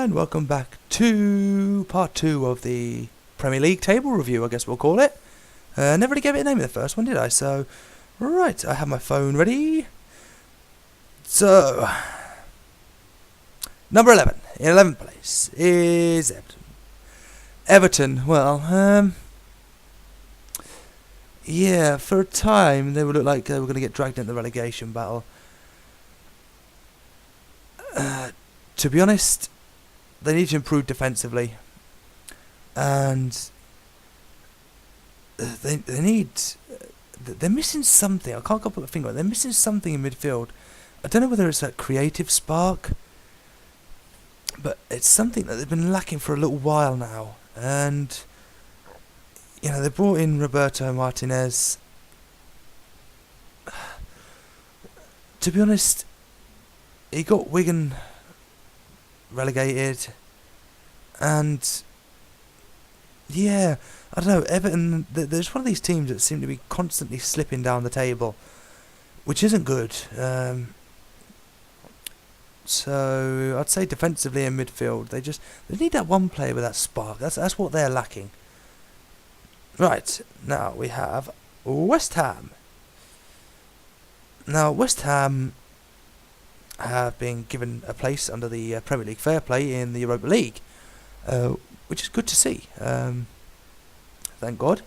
And welcome back to part 2 of the Premier League table review, I guess we'll call it. Never really gave it a name in the first one, did I? So, right, I have my phone ready. So, number 11, in 11th place, is Everton. Everton, well, yeah, for a time they would look like they were going to get dragged into the relegation battle. To be honest, they need to improve defensively, and they're missing something. I can't put my finger on it. They're missing something in midfield. I don't know whether it's that creative spark, but it's something that they've been lacking for a little while now. And you know, they brought in Roberto Martinez. To be honest, he got Wigan relegated, and yeah, I don't know, Everton, there's one of these teams that seem to be constantly slipping down the table, which isn't good. So I'd say defensively and midfield, they need that one player with that spark. That's what they're lacking. Right, now we have West Ham. Now West Ham have been given a place under the Premier League Fair Play in the Europa League, which is good to see. Thank God.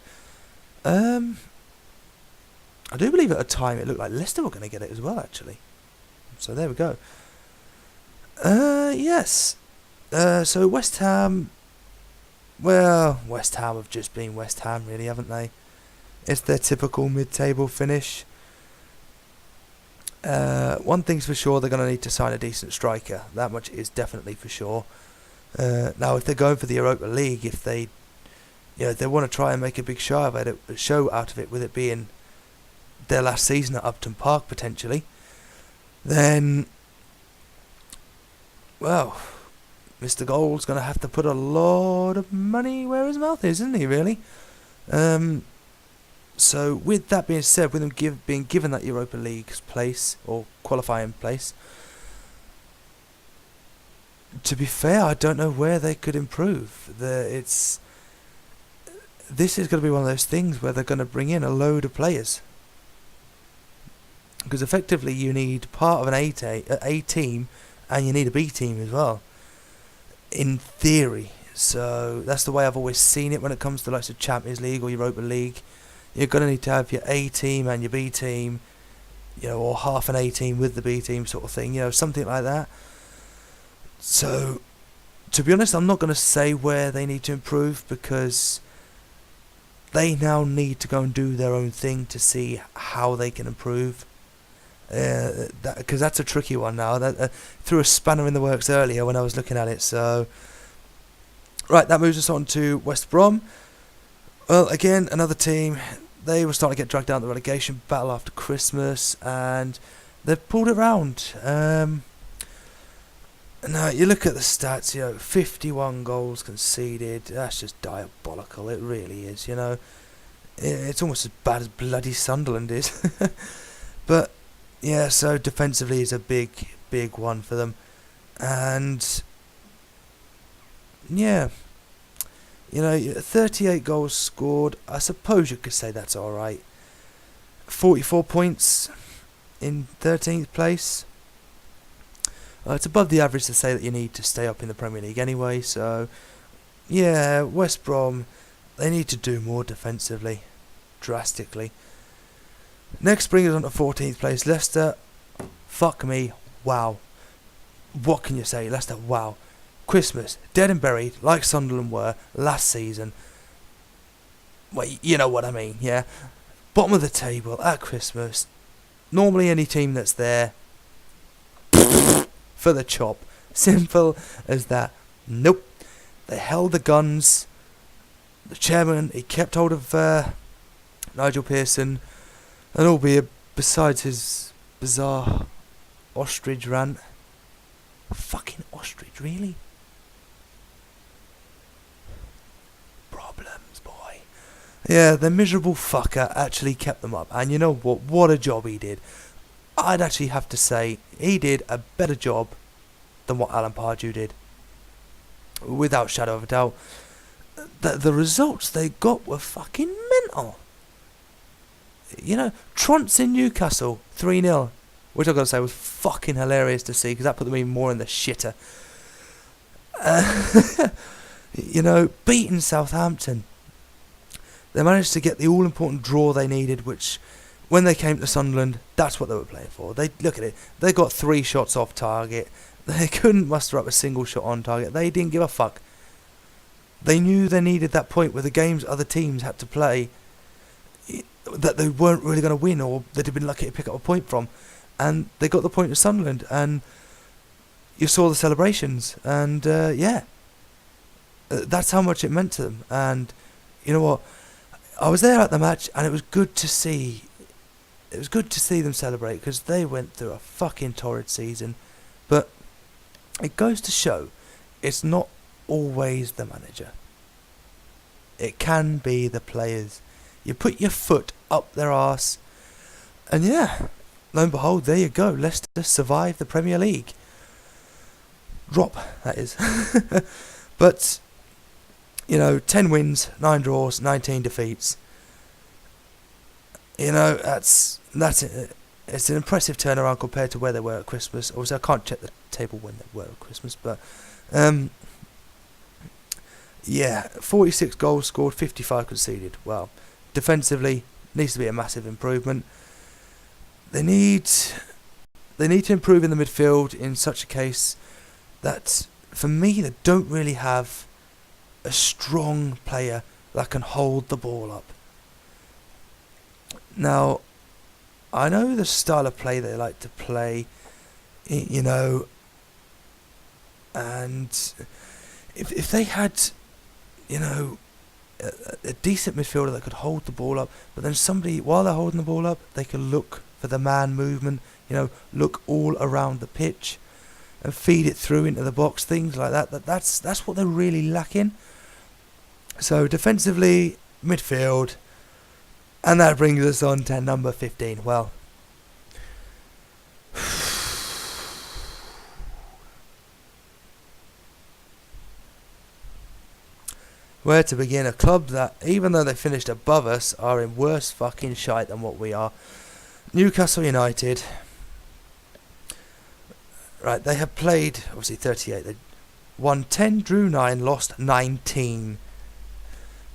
I do believe at a time it looked like Leicester were going to get it as well, actually. So there we go. Yes. So West Ham. Well, West Ham have just been West Ham, really, haven't they? It's their typical mid-table finish. One thing's for sure, they're going to need to sign a decent striker. That much is definitely for sure. Now, if they're going for the Europa League, if they want to try and make a big show out of it, with it being their last season at Upton Park potentially, then, well, Mr. Gold's going to have to put a lot of money where his mouth is, isn't he? Really. So, with that being said, with them being given that Europa League place, or qualifying place, to be fair, I don't know where they could improve. This is going to be one of those things where they're going to bring in a load of players. Because effectively you need part of an A team, and you need a B team as well, in theory. So, that's the way I've always seen it when it comes to the likes of Champions League or Europa League. You're going to need to have your A team and your B team, or half an A team with the B team sort of thing, something like that. So, to be honest, I'm not going to say where they need to improve, because they now need to go and do their own thing to see how they can improve. Because that's a tricky one now. That threw a spanner in the works earlier when I was looking at it. So, right, that moves us on to West Brom. Well, again, another team. They were starting to get dragged down the relegation battle after Christmas, and they've pulled it round. Now, you look at the stats, 51 goals conceded. That's just diabolical. It really is, It's almost as bad as bloody Sunderland is. But, yeah, so defensively is a big, big one for them. And, yeah, 38 goals scored. I suppose you could say that's alright. 44 points in 13th place. It's above the average to say that you need to stay up in the Premier League anyway. So, yeah, West Brom, they need to do more defensively. Drastically. Next brings us on to 14th place. Leicester, fuck me, wow. What can you say? Leicester, wow. Christmas, dead and buried, like Sunderland were last season. Well, you know what I mean, yeah? Bottom of the table at Christmas. Normally any team that's there for the chop. Simple as that. Nope. They held the guns. The chairman, he kept hold of Nigel Pearson. And albeit, besides his bizarre ostrich rant. Fucking ostrich, really? Problems, boy. Yeah, the miserable fucker actually kept them up. And you know what? What a job he did. I'd actually have to say he did a better job than what Alan Pardew did. without shadow of a doubt. The results they got were fucking mental. You know, trouncing Newcastle 3-0, which I've got to say was fucking hilarious to see, because that put them even more in the shitter. You know, beating Southampton. They managed to get the all-important draw they needed, which, when they came to Sunderland, that's what they were playing for. They look at it. They got 3 shots off target. They couldn't muster up a single shot on target. They didn't give a fuck. They knew they needed that point where the games other teams had to play that they weren't really going to win, or they'd have been lucky to pick up a point from. And they got the point at Sunderland, and you saw the celebrations. And, that's how much it meant to them. And, you know what? I was there at the match, and it was good to see. It was good to see them celebrate, because they went through a fucking torrid season. But it goes to show, it's not always the manager. It can be the players. You put your foot up their arse, and yeah, lo and behold, there you go. Leicester survive the Premier League. Drop, that is. But, you know, 10 wins, 9 draws, 19 defeats. You know, that's it. It's an impressive turnaround compared to where they were at Christmas. Obviously, I can't check the table when they were at Christmas, but yeah, 46 goals scored, 55 conceded. Well, defensively, needs to be a massive improvement. They need to improve in the midfield in such a case that, for me, they don't really have a strong player that can hold the ball up. Now, I know the style of play they like to play, you know, and if they had, you know, a decent midfielder that could hold the ball up, but then somebody, while they're holding the ball up, they can look for the man movement, you know, look all around the pitch and feed it through into the box, things like that. That's what they're really lacking. So defensively, midfield, and that brings us on to number 15. Well, where to begin? A club that, even though they finished above us, are in worse fucking shite than what we are. Newcastle United. Right, they have played, obviously 38. They won 10, drew 9, lost 19.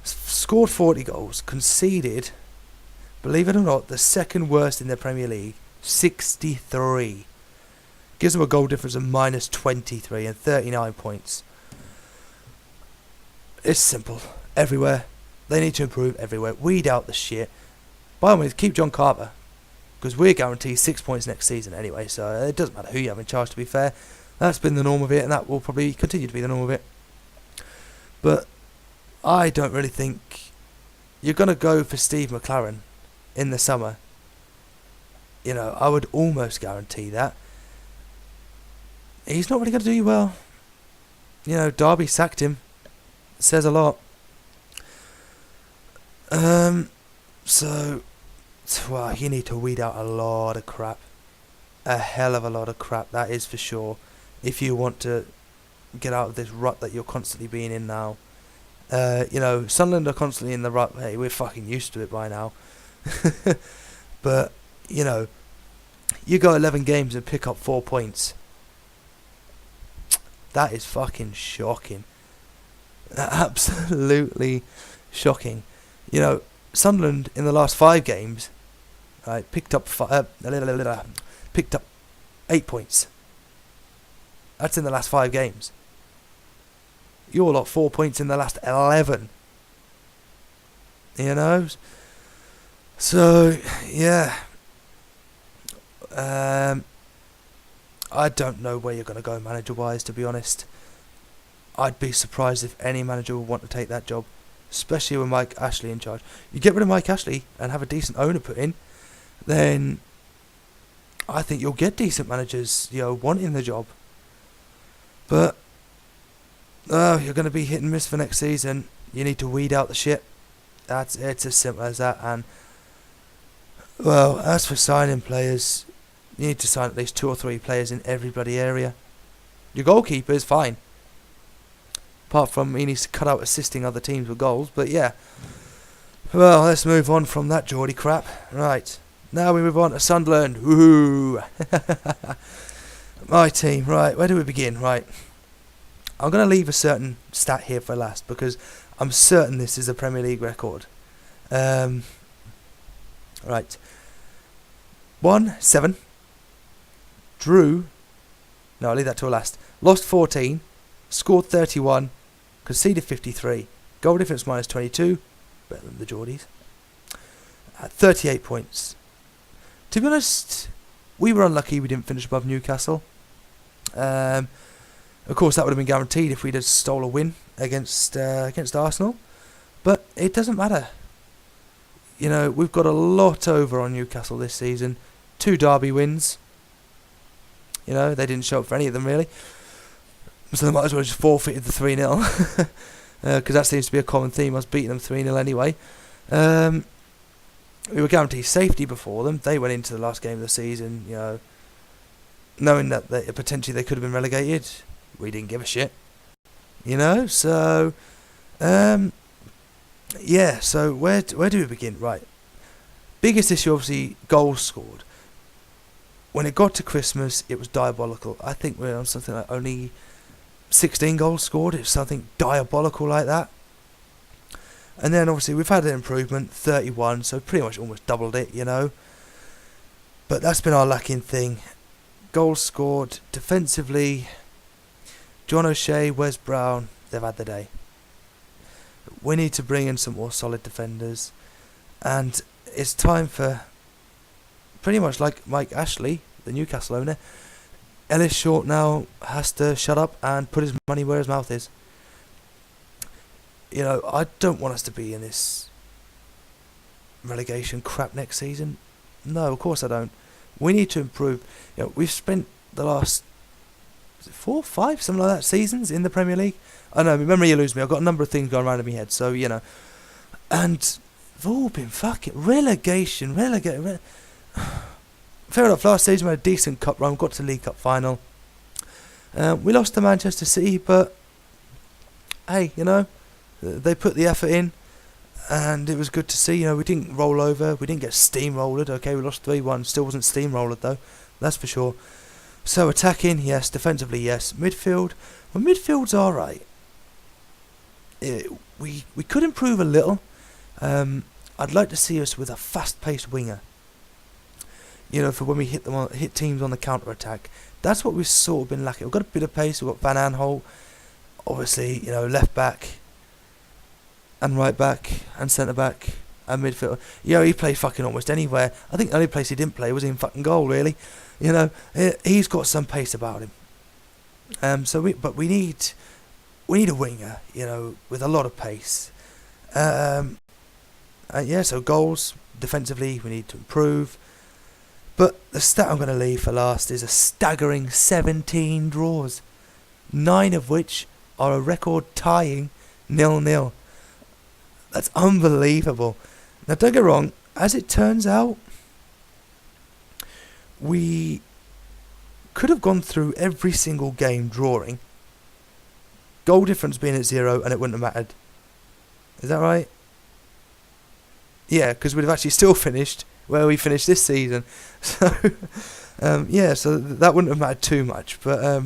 Scored 40 goals, conceded, believe it or not, the second worst in the Premier League, 63. Gives them a goal difference of minus 23 and 39 points. It's simple. Everywhere. They need to improve everywhere. Weed out the shit. By all means, keep John Carver, because we're guaranteed 6 points next season anyway, so it doesn't matter who you have in charge, to be fair. That's been the norm of it, and that will probably continue to be the norm of it. But I don't really think you're going to go for Steve McLaren in the summer. You know, I would almost guarantee that. He's not really going to do you well. You know, Derby sacked him. It says a lot. So, well, you need to weed out a lot of crap. A hell of a lot of crap, that is for sure. If you want to get out of this rut that you're constantly being in now. You know, Sunderland are constantly in the rut. Hey, we're fucking used to it by now. But, you know, you go 11 games and pick up 4 points. That is fucking shocking. Absolutely shocking. You know, Sunderland in the last 5 games, right, picked up 8 points. That's in the last 5 games. You're lot 4 points in the last 11. You know? So, yeah. I don't know where you're going to go manager-wise, to be honest. I'd be surprised if any manager would want to take that job, especially with Mike Ashley in charge. You get rid of Mike Ashley and have a decent owner put in, then I think you'll get decent managers, you know, wanting the job. But you're going to be hit and miss for next season. You need to weed out the shit. It's as simple as that. And, well, as for signing players, you need to sign at least 2 or 3 players in every bloody area. Your goalkeeper is fine. Apart from he needs to cut out assisting other teams with goals. But yeah. Well, let's move on from that Geordie crap. Right. Now we move on to Sunderland. Woohoo! My team. Right. Where do we begin? Right. I'm going to leave a certain stat here for last because I'm certain this is a Premier League record. Right. 1-7. Drew. No, I'll leave that till last. Lost 14. Scored 31. Conceded 53. Goal difference minus 22. Better than the Geordies. 38 points. To be honest, we were unlucky we didn't finish above Newcastle. Of course, that would have been guaranteed if we'd have stole a win against Arsenal. But it doesn't matter. You know, we've got a lot over on Newcastle this season. 2 derby wins. You know, they didn't show up for any of them, really. So they might as well just forfeited the 3-0. Because that seems to be a common theme. I was beating them 3-0 anyway. We were guaranteed safety before them. They went into the last game of the season, you know, knowing that potentially they could have been relegated. We didn't give a shit. You know, so... yeah, so where do we begin? Right. Biggest issue, obviously, goals scored. When it got to Christmas, it was diabolical. I think we're on something like only 16 goals scored. It was something diabolical like that. And then, obviously, we've had an improvement, 31, so pretty much almost doubled it, you know. But that's been our lacking thing. Goals scored. Defensively, John O'Shea, Wes Brown, they've had the day. We need to bring in some more solid defenders. And it's time for, pretty much like Mike Ashley, the Newcastle owner, Ellis Short now has to shut up and put his money where his mouth is. You know, I don't want us to be in this relegation crap next season. No, of course I don't. We need to improve. You know, we've spent the last 4, 5, something like that, seasons in the Premier League. I know, memory eludes me. I've got a number of things going around in my head, so, you know. And they've all been fucking relegation. Fair enough, last season we had a decent cup run, got to the League Cup final. We lost to Manchester City, but hey, you know, they put the effort in, and it was good to see. You know, we didn't roll over, we didn't get steamrolled. Okay, we lost 3-1, still wasn't steamrolled though, that's for sure. So attacking, yes. Defensively, yes. Midfield, well, midfield's all right. We could improve a little. I'd like to see us with a fast-paced winger. You know, for when we hit teams on the counter attack. That's what we've sort of been lacking. We've got a bit of pace. We've got Van Aanholt, obviously, you know, left back and right back and centre back and midfield. You know, he played fucking almost anywhere. I think the only place he didn't play was in fucking goal, really. You know, he's got some pace about him. But we need a winger, you know, with a lot of pace. Yeah, so goals defensively we need to improve. But the stat I'm going to leave for last is a staggering 17 draws, 9 of which are a record-tying 0-0. That's unbelievable. Now, don't get wrong, as it turns out, we could have gone through every single game drawing, goal difference being at 0, and it wouldn't have mattered. Is that right? Yeah, because we'd have actually still finished where we finished this season. So, yeah, so that wouldn't have mattered too much. But,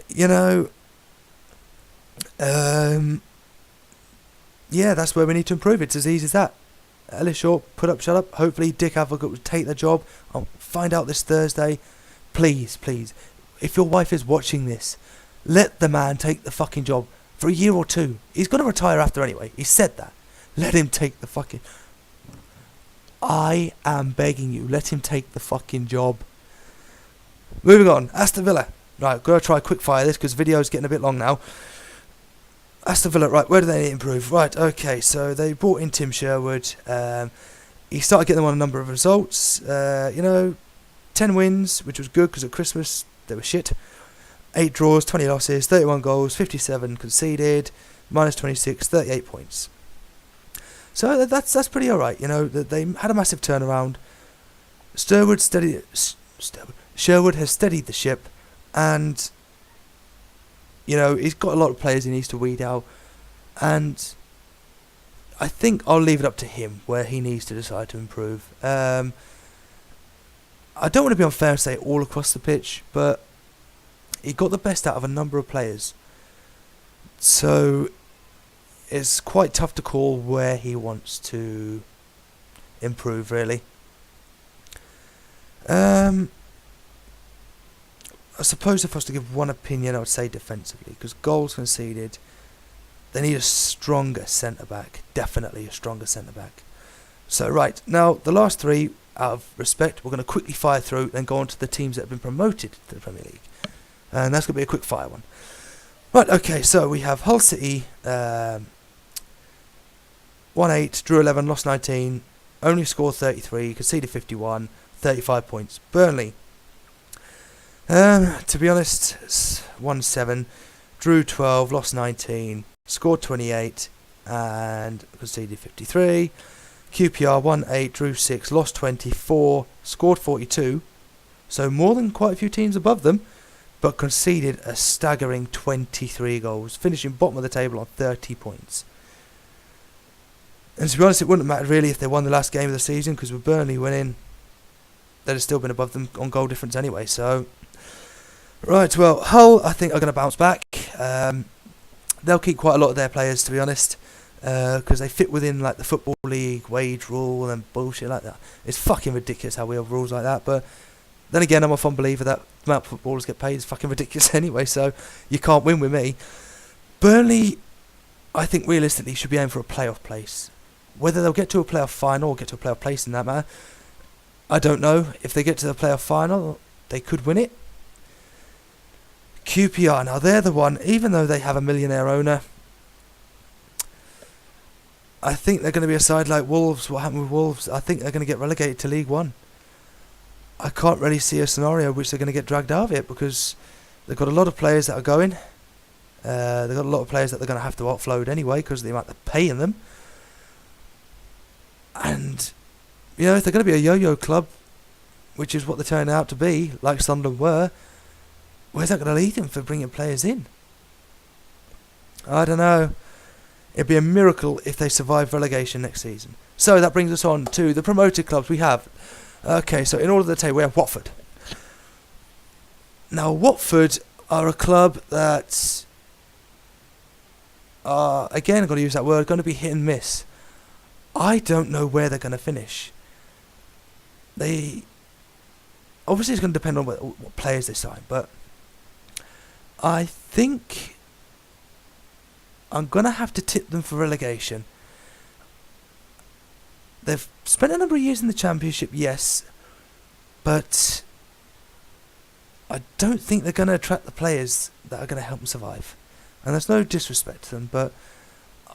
you know, yeah, that's where we need to improve. It's as easy as that. Ellis Short, put up, shut up. Hopefully Dick Advocaat will take the job. I'll find out this Thursday. Please, please, if your wife is watching this, let the man take the fucking job for a year or 2. He's going to retire after anyway. He said that. Let him take the fucking... I am begging you, let him take the fucking job. Moving on, Aston Villa. Right, got to try quick fire this because the video's getting a bit long now. Aston Villa, right, where do they need to improve? Right, okay, so they brought in Tim Sherwood. He started getting them on a number of results. You know, 10 wins, which was good because at Christmas they were shit. 8 draws, 20 losses, 31 goals, 57 conceded, minus 26, 38 points. So that's pretty alright, you know. They had a massive turnaround. Sherwood has steadied the ship, and You know, he's got a lot of players he needs to weed out, and I think I'll leave it up to him where he needs to decide to improve. I don't want to be unfair and say all across the pitch, but he got the best out of a number of players. So it's quite tough to call where he wants to improve, really. I suppose if I was to give one opinion, I would say defensively, because goals conceded, they need a stronger centre-back. Definitely a stronger centre-back. So, right, now, the last three, out of respect, we're going to quickly fire through and go on to the teams that have been promoted to the Premier League. And that's going to be a quick fire one. Right, okay, so we have Hull City, 1-8, drew 11, lost 19, only scored 33, conceded 51, 35 points. Burnley, to be honest, 1-7, drew 12, lost 19, scored 28, and conceded 53. QPR, 1-8, drew 6, lost 24, scored 42, so more than quite a few teams above them, but conceded a staggering 23 goals, finishing bottom of the table on 30 points. And to be honest, it wouldn't have mattered really if they won the last game of the season, because with Burnley winning, they'd have still been above them on goal difference anyway. So, right, well, Hull, I think, are going to bounce back. They'll keep quite a lot of their players, to be honest, because they fit within like the Football League wage rule and bullshit like that. It's fucking ridiculous how we have rules like that, but then again, I'm a fond believer that the amount of footballers get paid is fucking ridiculous anyway, so you can't win with me. Burnley, I think realistically, should be aiming for a playoff place. Whether they'll get to a playoff final or get to a playoff place in that matter, I don't know. If they get to the playoff final, they could win it. QPR, now they're the one, even though they have a millionaire owner, I think they're going to be a side like Wolves. What happened with Wolves? I think they're going to get relegated to League One. I can't really see a scenario which they're going to get dragged out of it, because they've got a lot of players that are going. They've got a lot of players that they're going to have to offload anyway because of the amount they're paying them. And, you know, if they're going to be a yo-yo club, which is what they turned out to be, like Sunderland were, where's that going to lead them for bringing players in? I don't know. It'd be a miracle if they survive relegation next season. So that brings us on to the promoted clubs we have. Okay, so in order to table, we have Watford. Now, Watford are a club that are, again, I've got to use that word, going to be hit and miss. I don't know where they're going to finish. Obviously, it's going to depend on what players they sign, but I think I'm going to have to tip them for relegation. They've spent a number of years in the Championship, yes, but I don't think they're going to attract the players that are going to help them survive. And there's no disrespect to them, but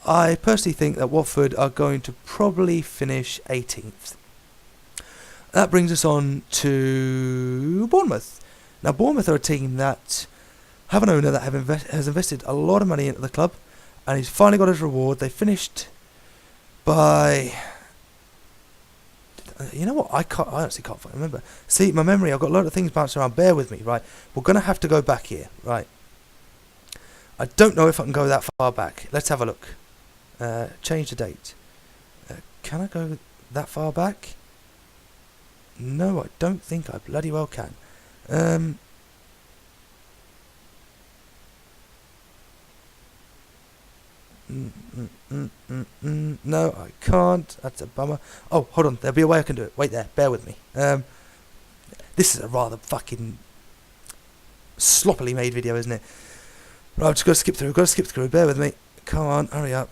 I personally think that Watford are going to probably finish 18th. That brings us on to Bournemouth. Now, Bournemouth are a team that have an owner that has invested a lot of money into the club, and he's finally got his reward. They finished by... You know what? I honestly can't remember. See, my memory, I've got a lot of things bouncing around. Bear with me, right? We're going to have to go back here, right? I don't know if I can go that far back. Let's have a look. Change the date. Can I go that far back? No, I don't think I bloody well can. No, I can't. That's a bummer. Oh, hold on. There'll be a way I can do it. Wait there. Bear with me. This is a rather fucking sloppily made video, isn't it? Right, I've just got to skip through. Bear with me. Come on, hurry up.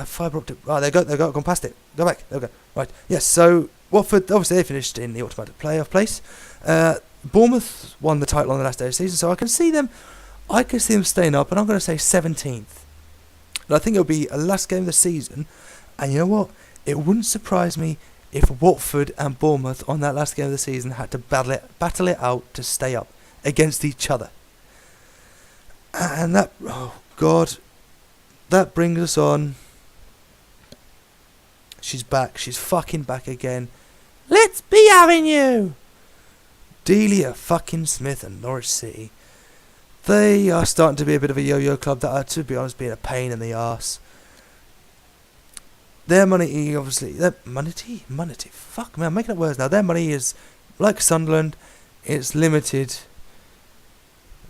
Fibre optic. Oh, there you go. Gone past it. Go back. There we go. Right. Yes. So Watford, obviously, they finished in the automatic playoff place. Bournemouth won the title on the last day of the season, so I can see them staying up, and I'm going to say 17th. And I think it'll be a last game of the season, and you know what? It wouldn't surprise me if Watford and Bournemouth on that last game of the season had to battle it out to stay up against each other. And that, oh God, that brings us on. She's back. She's fucking back again. Let's be having you. Delia fucking Smith and Norwich City. They are starting to be a bit of a yo-yo club that are, to be honest, being a pain in the arse. Their money, obviously, fuck man, I'm making up words now. Their money is, like Sunderland, it's limited.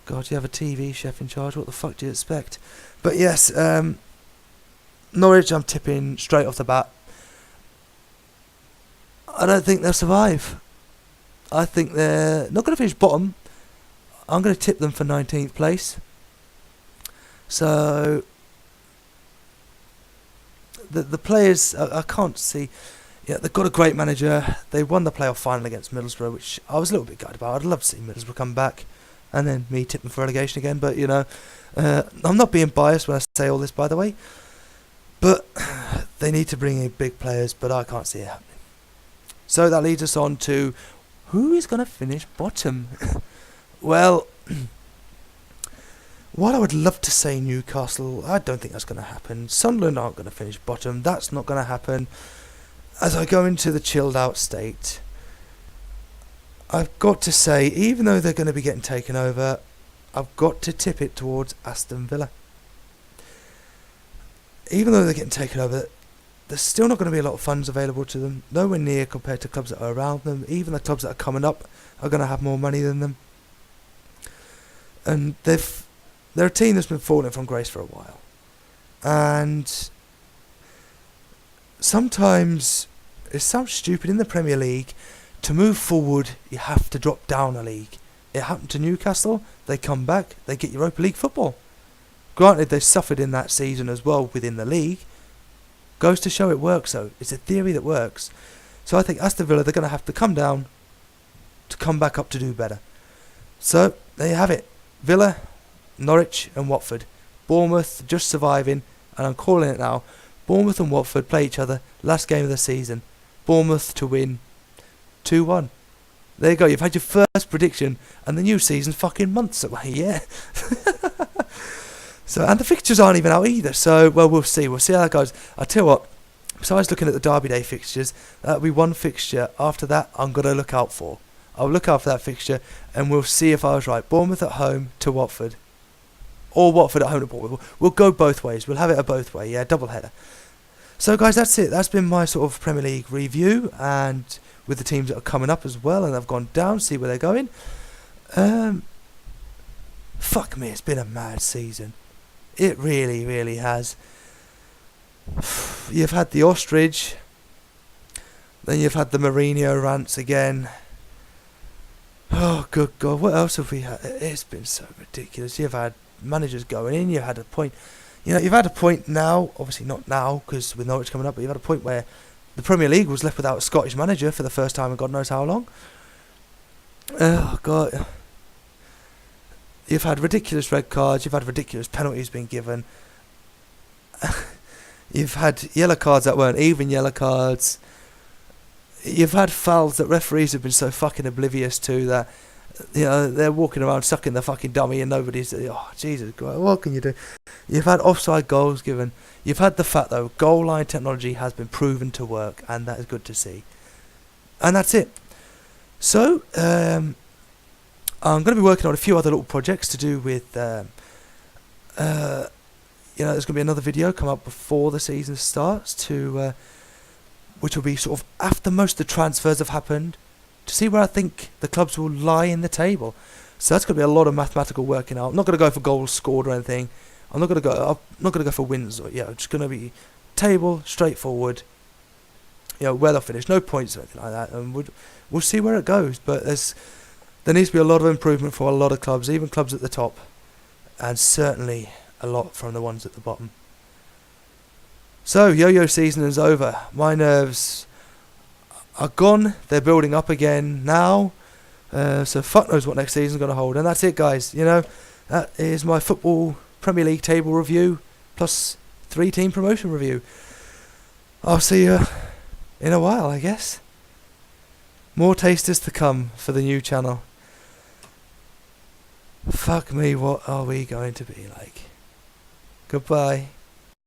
God, you have a TV chef in charge, what the fuck do you expect? But yes, Norwich, I'm tipping straight off the bat. I don't think they'll survive. I think they're not going to finish bottom. I'm going to tip them for 19th place. So the players, I can't see. Yeah, they've got a great manager. They won the playoff final against Middlesbrough, which I was a little bit gutted about. I'd love to see Middlesbrough come back and then me tip them for relegation again. But, you know, I'm not being biased when I say all this, by the way. But they need to bring in big players, but I can't see it happening. So that leads us on to who is going to finish bottom? Well, while I would love to say Newcastle, I don't think that's going to happen. Sunderland aren't going to finish bottom. That's not going to happen. As I go into the chilled out state, I've got to say, even though they're going to be getting taken over, I've got to tip it towards Aston Villa. Even though they're getting taken over, there's still not going to be a lot of funds available to them. Nowhere near compared to clubs that are around them. Even the clubs that are coming up are going to have more money than them. And they're a team that's been falling from grace for a while. And sometimes it sounds stupid in the Premier League. To move forward, you have to drop down a league. It happened to Newcastle. They come back. They get Europa League football. Granted, they suffered in that season as well within the league. Goes to show it works, though. It's a theory that works. So I think Aston Villa, they're going to have to come down to come back up to do better. So there you have it. Villa, Norwich and Watford. Bournemouth just surviving, and I'm calling it now. Bournemouth and Watford play each other last game of the season. Bournemouth to win 2-1. There you go, you've had your first prediction, and the new season's fucking months away, yeah? So, and the fixtures aren't even out either, so, well, we'll see how that goes. I'll tell you what, besides looking at the Derby Day fixtures, that'll be one fixture after that I'm going to look out for. I'll look out for that fixture, and we'll see if I was right. Bournemouth at home to Watford. Or Watford at home to Bournemouth. We'll go both ways. We'll have it a both way. Yeah, double header. So, guys, that's it. That's been my sort of Premier League review, and with the teams that are coming up as well, and I've gone down, see where they're going. Fuck me, it's been a mad season. It really, really has. You've had the ostrich, then you've had the Mourinho rants again. Oh, good God, what else have we had? It's been so ridiculous. You've had managers going in, you've had a point, you've had a point now, obviously not now, because with Norwich coming up, but you've had a point where the Premier League was left without a Scottish manager for the first time in God knows how long. Oh, God. You've had ridiculous red cards, you've had ridiculous penalties being given. You've had yellow cards that weren't even yellow cards. You've had fouls that referees have been so fucking oblivious to that, they're walking around sucking the fucking dummy and nobody's, oh, Jesus God, what can you do? You've had offside goals given. You've had the fact, though, goal line technology has been proven to work, and that is good to see. And that's it. So, I'm going to be working on a few other little projects to do with, there's going to be another video come up before the season starts to, which will be sort of after most of the transfers have happened, to see where I think the clubs will lie in the table. So that's going to be a lot of mathematical working out. I'm not going to go for goals scored or anything. I'm not going to go for wins. Or, I'm just going to be table, straightforward. Where they'll finish, no points or anything like that, and we'll see where it goes. But there needs to be a lot of improvement for a lot of clubs, even clubs at the top, and certainly a lot from the ones at the bottom. So, yo-yo season is over. My nerves are gone. They're building up again now. So fuck knows what next season's going to hold. And that's it, guys. That is my football Premier League table review plus 3-team promotion review. I'll see you in a while, I guess. More tasters to come for the new channel. Fuck me, what are we going to be like? Goodbye.